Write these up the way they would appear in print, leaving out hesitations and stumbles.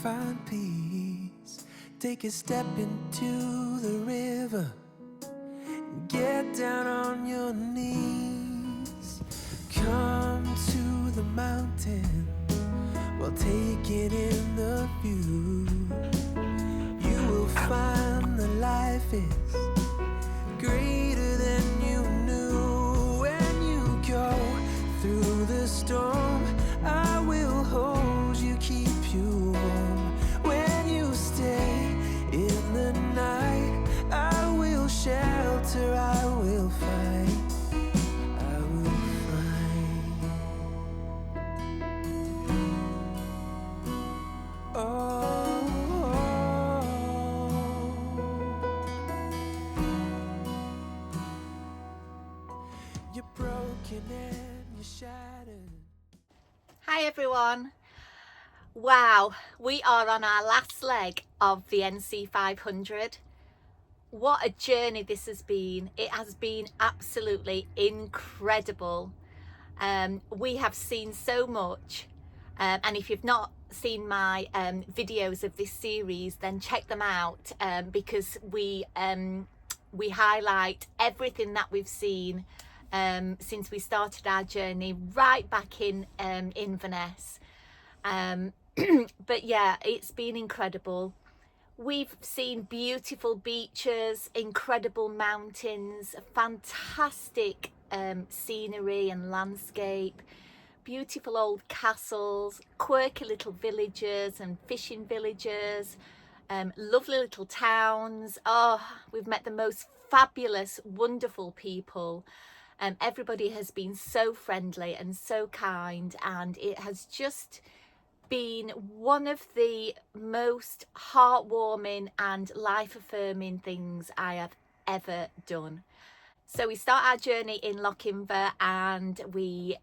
find peace. Take a step into the river, get down on your knees. Come to the mountain while taking in the view. You will find that life is greater than you knew. When you go through the storm, I will hold you, keep you warm. When you stay in the night, I will shelter, I will fight, I will fight. Oh, you're broken and you're shattered. Hi everyone. Wow, we are on our last leg of the NC500. What a journey this has been. It has been absolutely incredible. We have seen so much, and if you've not seen my videos of this series, then check them out, because we highlight everything that we've seen since we started our journey right back in Inverness. But yeah, it's been incredible. We've seen beautiful beaches, incredible mountains, fantastic scenery and landscape, beautiful old castles, quirky little villages and fishing villages, lovely little towns. Oh, we've met the most fabulous, wonderful people. Everybody has been so friendly and so kind, and it has just been one of the most heartwarming and life-affirming things I have ever done. So we start our journey in Lochinver, and we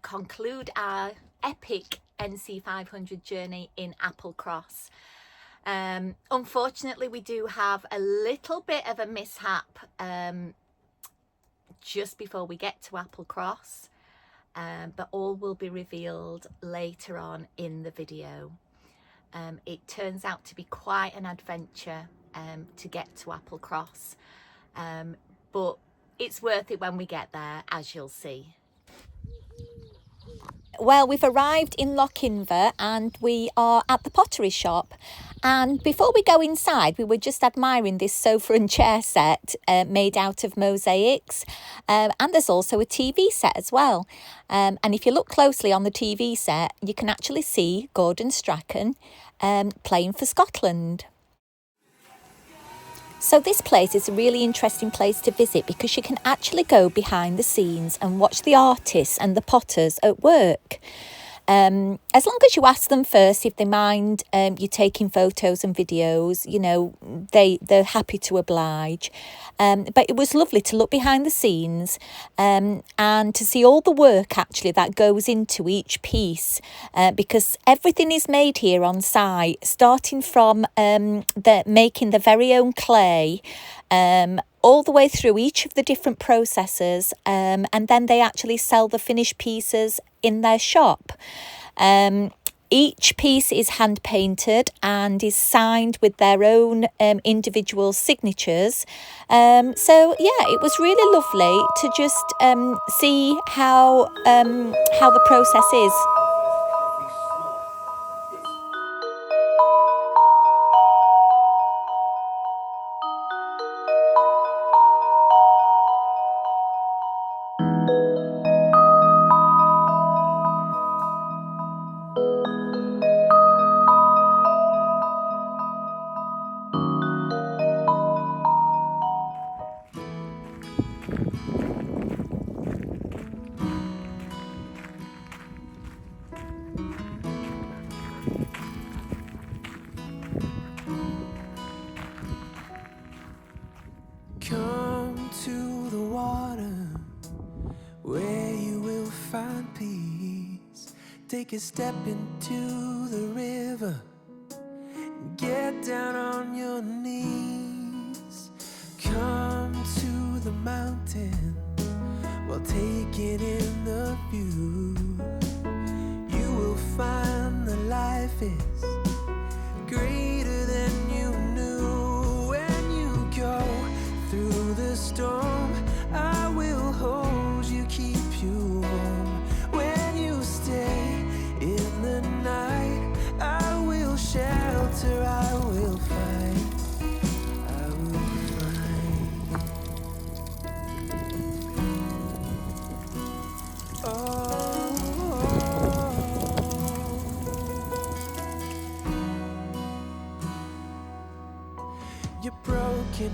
conclude our epic NC500 journey in Applecross. Unfortunately, we do have a little bit of a mishap just before we get to Applecross. But all will be revealed later on in the video. It turns out to be quite an adventure to get to Applecross, but it's worth it when we get there, as you'll see. Well, we've arrived in Lochinver and we are at the Pottery shop, and before we go inside we were just admiring this sofa and chair set made out of mosaics, and there's also a TV set as well, and if you look closely on the TV set you can actually see Gordon Strachan playing for Scotland. So this place is a really interesting place to visit because you can actually go behind the scenes and watch the artists and the potters at work. As long as you ask them first if they mind you taking photos and videos, you know, they're happy to oblige. But it was lovely to look behind the scenes and to see all the work actually that goes into each piece, because everything is made here on site, starting from making the very own clay, all the way through each of the different processes, and then they actually sell the finished pieces in their shop. Each piece is hand painted and is signed with their own individual signatures. So yeah, it was really lovely to just see how the process is. Come to the water where you will find peace. Take a step into the river, get down on your knees. Come to the mountain while taking in the view. You will find that life is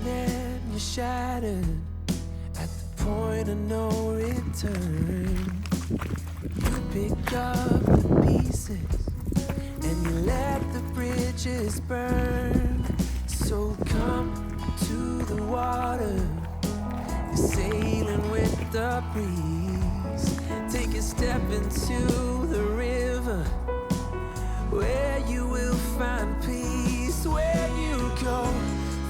and you're shattered at the point of no return. You pick up the pieces and you let the bridges burn. So come to the water, you're sailing with the breeze. Take a step into the river, where you will find peace. When you go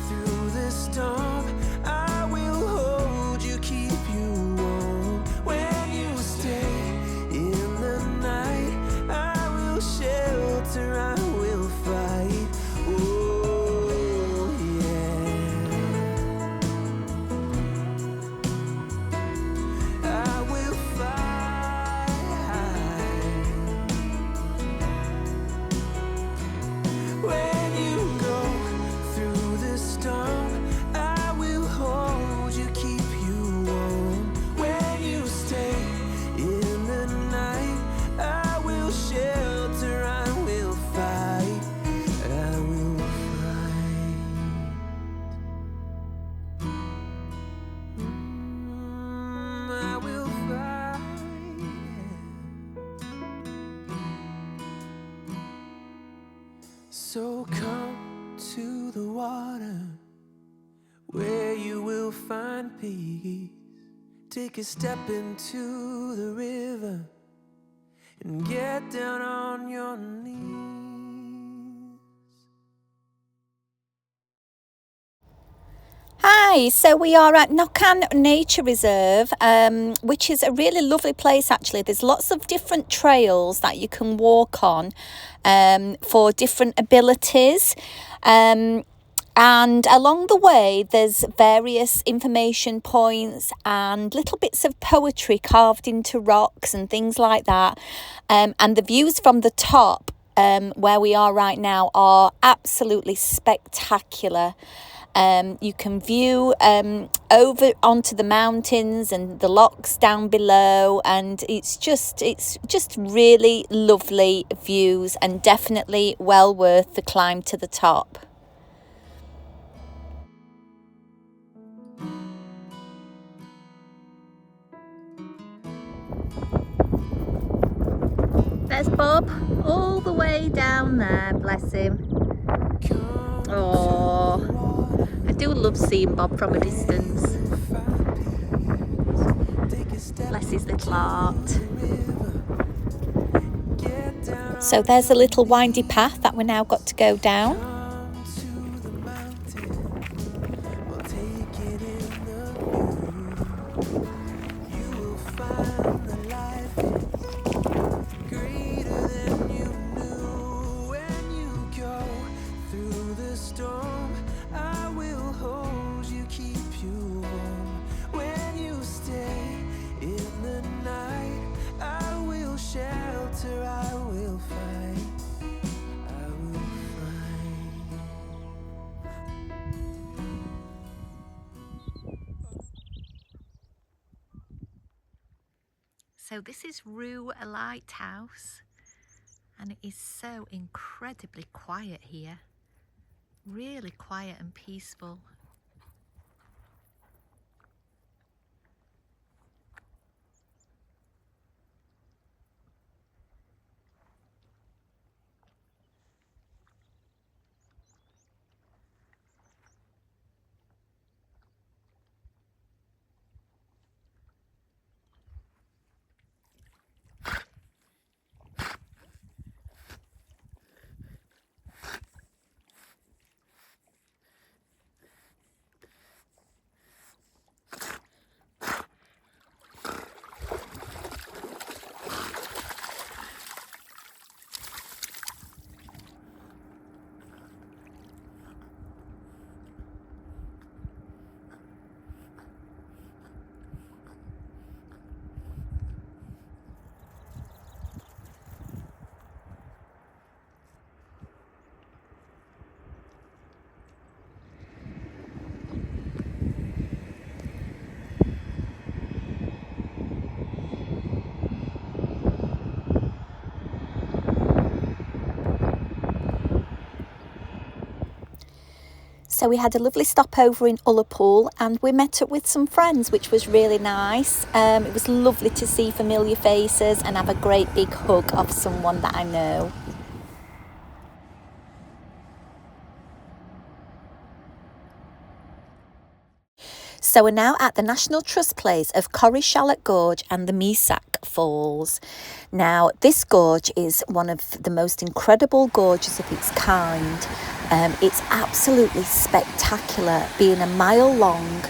through the storm, I will hold you, keep you warm. When you stay in the night, I will shelter, I will fight. Oh yeah, I will fight. When you go through the storm, I will hold you, keep you warm. When you stay in the night, I will shelter, I will fight, I will fight. I will fight. So come to the water, where you will find peace. Take a step into the river and get down on your knees. Hi, so we are at Knockan Nature Reserve, which is a really lovely place actually. There's lots of different trails that you can walk on for different abilities. And along the way, there's various information points and little bits of poetry carved into rocks and things like that. And the views from the top, where we are right now, are absolutely spectacular. You can view over onto the mountains and the lochs down below, and it's just really lovely views and definitely well worth the climb to the top. There's Bob all the way down there, bless him. Oh, I do love seeing Bob from a distance. Bless his little heart. So there's a little windy path that we now got to go down. So this is Lighthouse, and it is so incredibly quiet here, really quiet and peaceful. So we had a lovely stopover in Ullapool and we met up with some friends, which was really nice. It was lovely to see familiar faces and have a great big hug of someone that I know. So we're now at the National Trust Place of Corrieshalloch Gorge and the Bealach Falls. Now this gorge is one of the most incredible gorges of its kind. It's absolutely spectacular, being a mile long,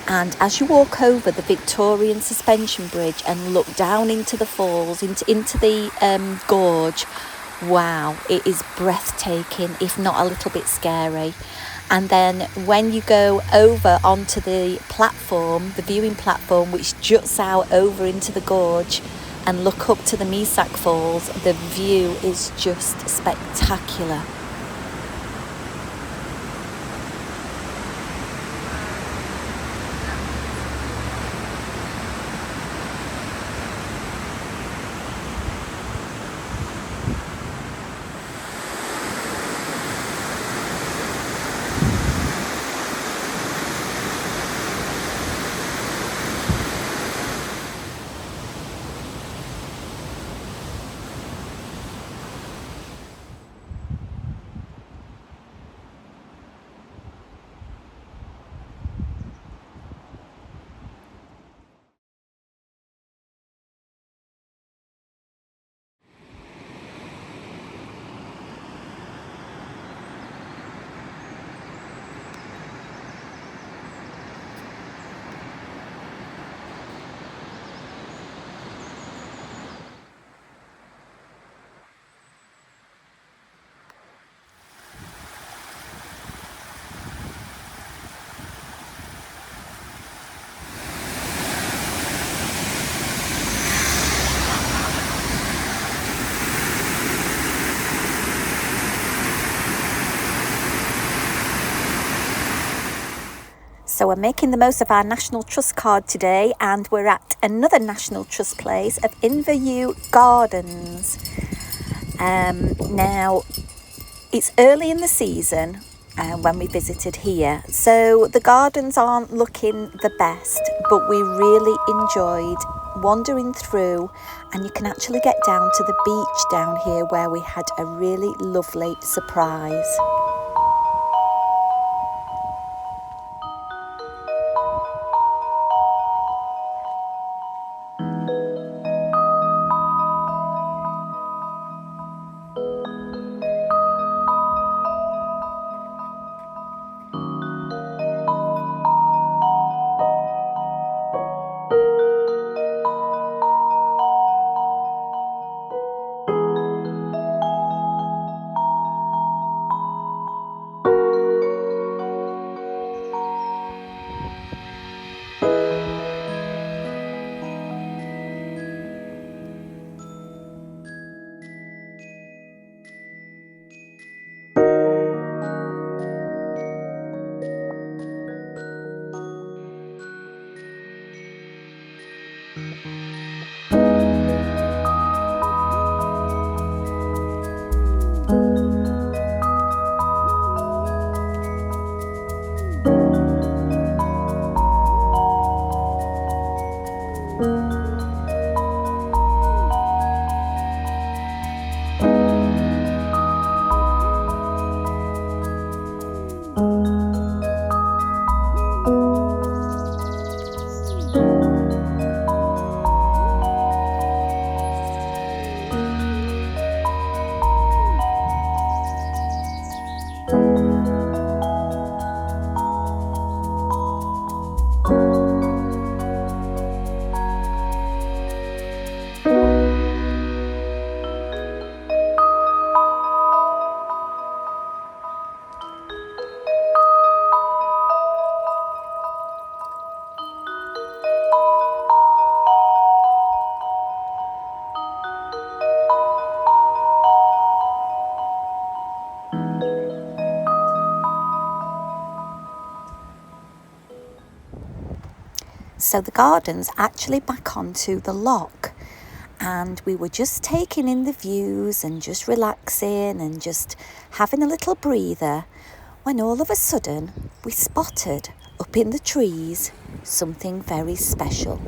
and as you walk over the Victorian suspension bridge and look down into the falls, into the gorge, wow, it is breathtaking, if not a little bit scary. And then when you go over onto the platform, the viewing platform, which juts out over into the gorge and look up to the Bealach Falls, the view is just spectacular. So we're making the most of our National Trust card today, and we're at another National Trust place of Inverewe Gardens. Now, it's early in the season when we visited here, so the gardens aren't looking the best, but we really enjoyed wandering through, and you can actually get down to the beach down here where we had a really lovely surprise. So the gardens actually back onto the loch, and we were just taking in the views and just relaxing and just having a little breather when all of a sudden we spotted up in the trees something very special.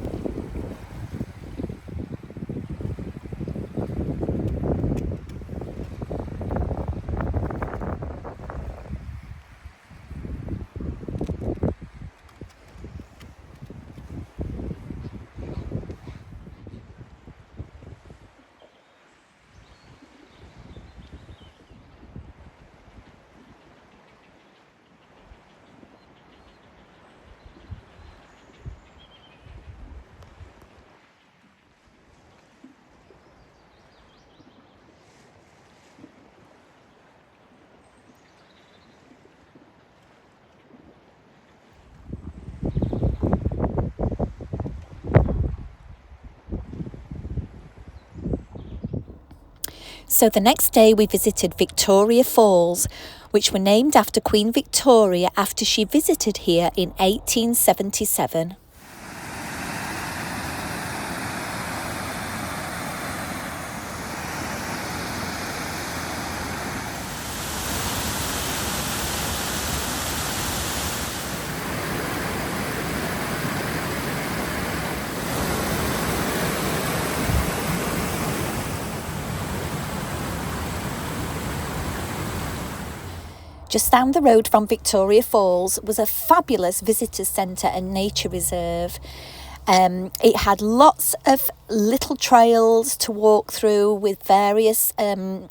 So the next day we visited Victoria Falls, which were named after Queen Victoria after she visited here in 1877. Just down the road from Victoria Falls was a fabulous visitors centre and nature reserve. It had lots of little trails to walk through with various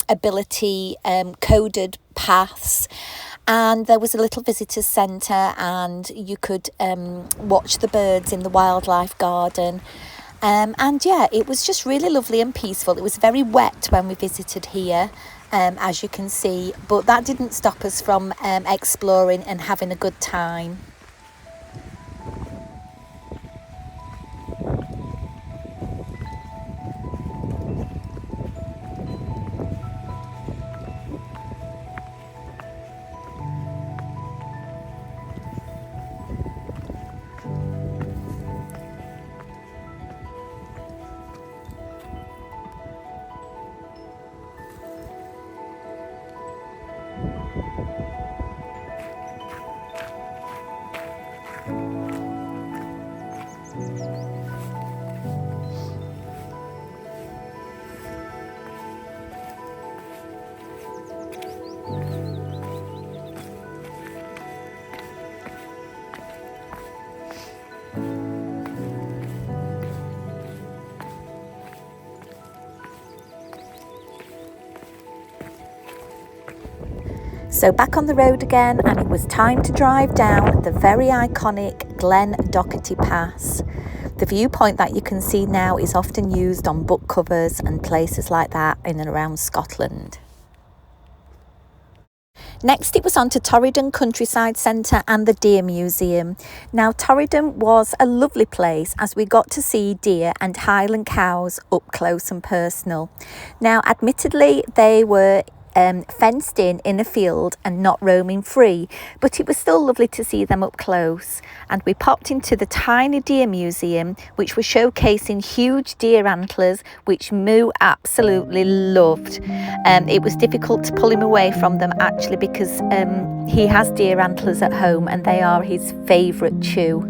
ability coded paths, and there was a little visitors centre, and you could watch the birds in the wildlife garden. And yeah, it was just really lovely and peaceful. It was very wet when we visited here, as you can see, but that didn't stop us from exploring and having a good time. So back on the road again, and it was time to drive down the very iconic Glen Docherty Pass. The viewpoint that you can see now is often used on book covers and places like that in and around Scotland. Next it was on to Torridon Countryside Centre and the Deer Museum. Now Torridon was a lovely place as we got to see deer and Highland cows up close and personal. Now admittedly they were fenced in a field and not roaming free, but it was still lovely to see them up close. And we popped into the tiny deer museum, which was showcasing huge deer antlers, which Moo absolutely loved. It was difficult to pull him away from them actually, because he has deer antlers at home and they are his favourite chew.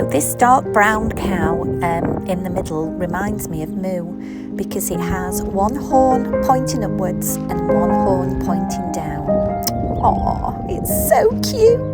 this dark brown cow in the middle reminds me of Moo, because it has one horn pointing upwards and one horn pointing down. Aww, it's so cute.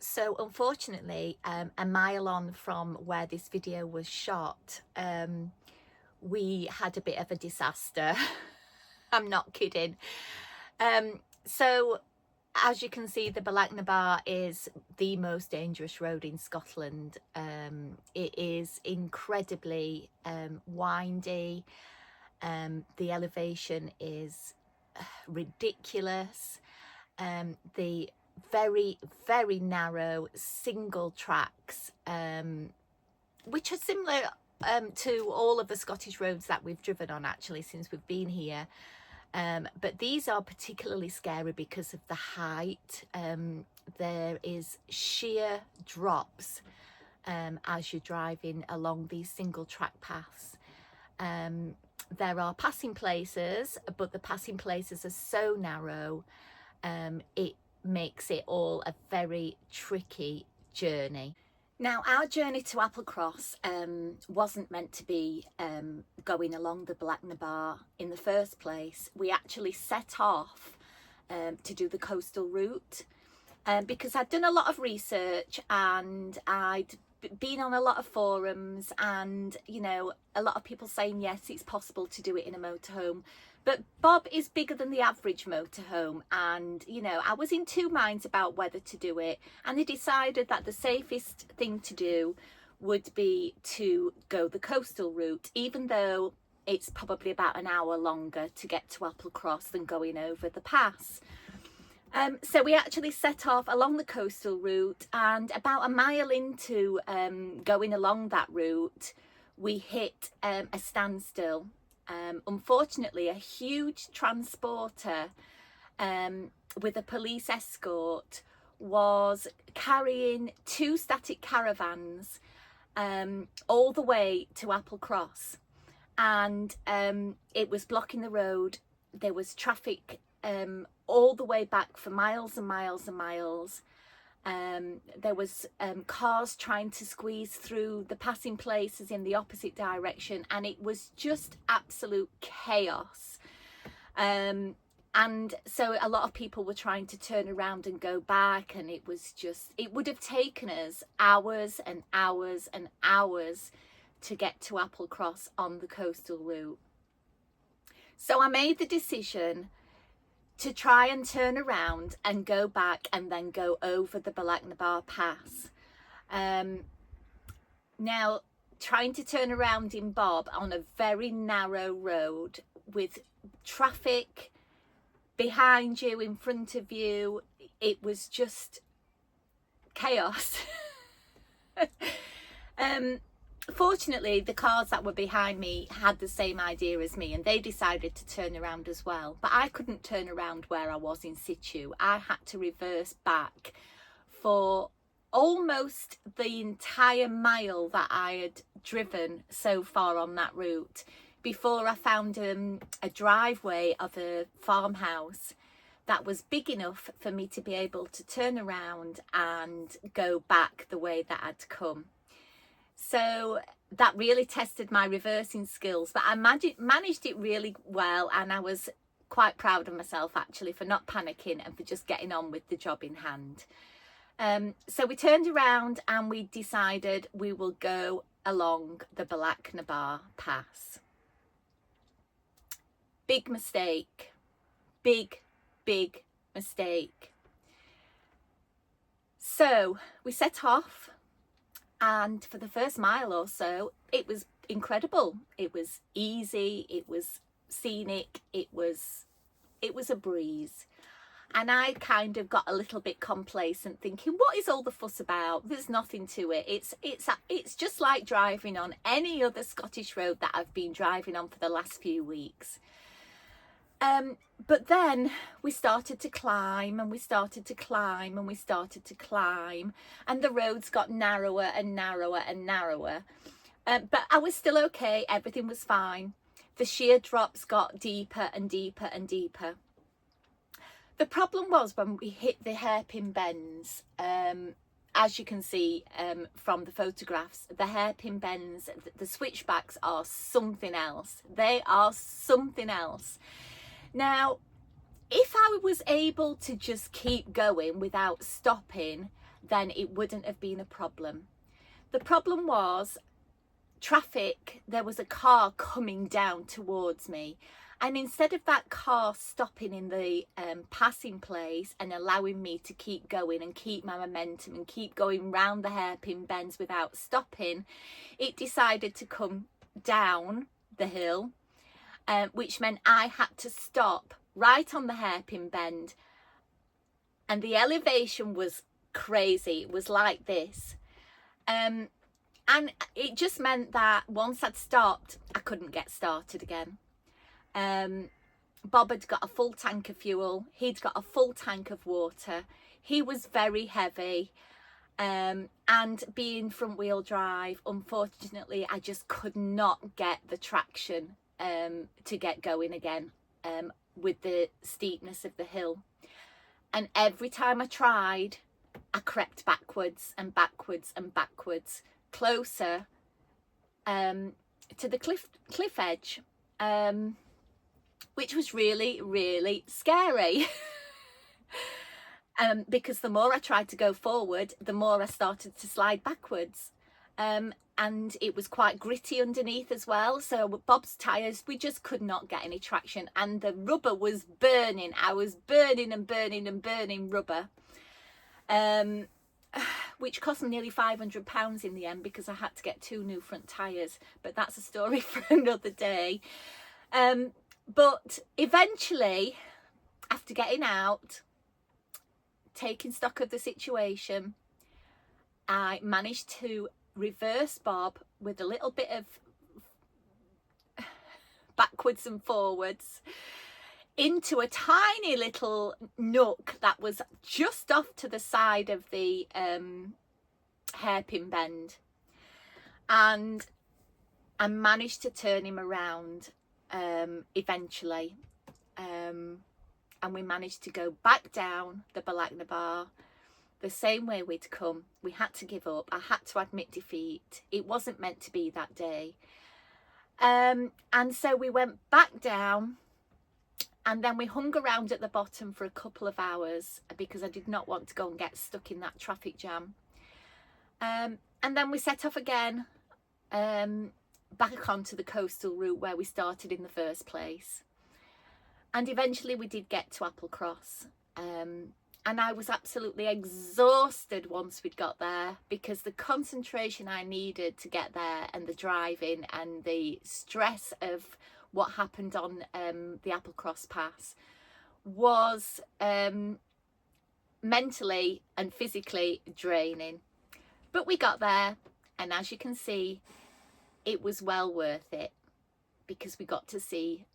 So unfortunately, a mile on from where this video was shot, we had a bit of a disaster. I'm not kidding. So as you can see, the Bealach is the most dangerous road in Scotland. It is incredibly windy. The elevation is ridiculous. The very narrow single tracks, which are similar to all of the Scottish roads that we've driven on actually since we've been here, but these are particularly scary because of the height. There is sheer drops as you're driving along these single track paths. There are passing places, but the passing places are so narrow, it makes it all a very tricky journey. Now, our journey to Applecross wasn't meant to be going along the Bealach in the first place. We actually set off to do the coastal route because I'd done a lot of research and I'd been on a lot of forums, and you know, a lot of people saying yes, it's possible to do it in a motorhome. But Bob is bigger than the average motorhome, and you know, I was in two minds about whether to do it, and they decided that the safest thing to do would be to go the coastal route, even though it's probably about an hour longer to get to Applecross than going over the pass. So we actually set off along the coastal route, and about a mile into going along that route, we hit a standstill. Unfortunately, a huge transporter with a police escort was carrying two static caravans all the way to Applecross, and it was blocking the road. There was traffic all the way back for miles and miles and miles. There was cars trying to squeeze through the passing places in the opposite direction, and it was just absolute chaos. And so a lot of people were trying to turn around and go back, and it was just, it would have taken us hours and hours and hours to get to Applecross on the coastal route. So I made the decision to try and turn around and go back and then go over the Bealach Pass. Now, trying to turn around in Bob on a very narrow road with traffic behind you, in front of you. It was just chaos. Fortunately, the cars that were behind me had the same idea as me, and they decided to turn around as well. But I couldn't turn around where I was in situ. I had to reverse back for almost the entire mile that I had driven so far on that route before I found a driveway of a farmhouse that was big enough for me to be able to turn around and go back the way that I'd come. So that really tested my reversing skills, but I managed it really well, and I was quite proud of myself actually for not panicking and for just getting on with the job in hand. So we turned around and we decided we will go along the Bealach Pass. Big mistake, big mistake. So we set off, and for the first mile or so, it was incredible. It was easy, it was scenic, it was a breeze. And I kind of got a little bit complacent, thinking, what is all the fuss about? There's nothing to it. It's just like driving on any other Scottish road that I've been driving on for the last few weeks. But then we started to climb, and we started to climb, and we started to climb, and the roads got narrower and narrower and narrower. But I was still okay. Everything was fine. The sheer drops got deeper and deeper and deeper. The problem was when we hit the hairpin bends, as you can see from the photographs, the hairpin bends, the switchbacks are something else. They are something else. Now, if I was able to just keep going without stopping, then it wouldn't have been a problem. The problem was traffic. There was a car coming down towards me, and instead of that car stopping in the passing place and allowing me to keep going and keep my momentum and keep going round the hairpin bends without stopping, it decided to come down the hill, which meant I had to stop right on the hairpin bend, and the elevation was crazy. It was like this, and it just meant that once I'd stopped, I couldn't get started again. Bob had got a full tank of fuel, he'd got a full tank of water, he was very heavy, and being front wheel drive, unfortunately I just could not get the traction to get going again with the steepness of the hill. And every time I tried, I crept backwards and backwards and backwards, closer to the cliff edge, which was really scary. Because the more I tried to go forward, the more I started to slide backwards. And it was quite gritty underneath as well, so with Bob's tyres, we just could not get any traction, and the rubber was burning. I was burning and burning and burning rubber, which cost me nearly £500 in the end, because I had to get 2 new front tyres, but that's a story for another day. But eventually, after getting out, taking stock of the situation, I managed to reverse Bob with a little bit of backwards and forwards into a tiny little nook that was just off to the side of the hairpin bend, and I managed to turn him around eventually, and we managed to go back down the Bealach the same way we'd come. We had to give up. I had to admit defeat. It wasn't meant to be that day. And so we went back down, and then we hung around at the bottom for a couple of hours because I did not want to go and get stuck in that traffic jam. And then we set off again, back onto the coastal route where we started in the first place. And eventually we did get to Applecross. And I was absolutely exhausted once we'd got there, because the concentration I needed to get there, and the driving and the stress of what happened on the Applecross Pass was mentally and physically draining, but we got there, and as you can see, it was well worth it, because we got to see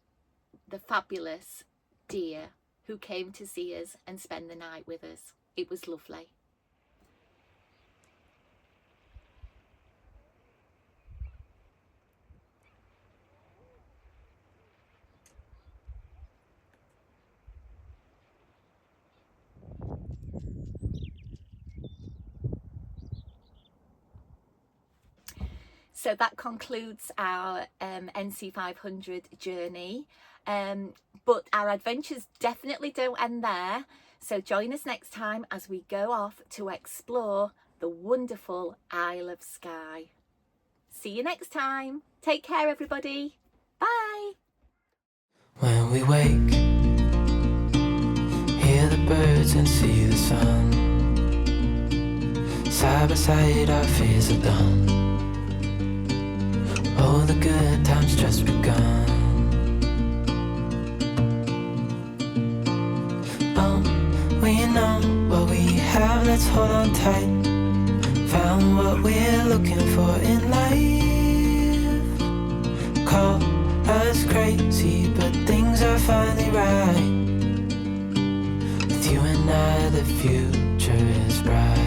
the fabulous deer who came to see us and spend the night with us. It was lovely. So that concludes our NC500 journey, but our adventures definitely don't end there. So join us next time as we go off to explore the wonderful Isle of Skye. See you next time. Take care, everybody. Bye. When we wake, hear the birds and see the sun. Side by side our fears are done. Oh, the good times just begun. We know what we have, let's hold on tight. Found what we're looking for in life. Call us crazy, but things are finally right. With you and I, the future is bright.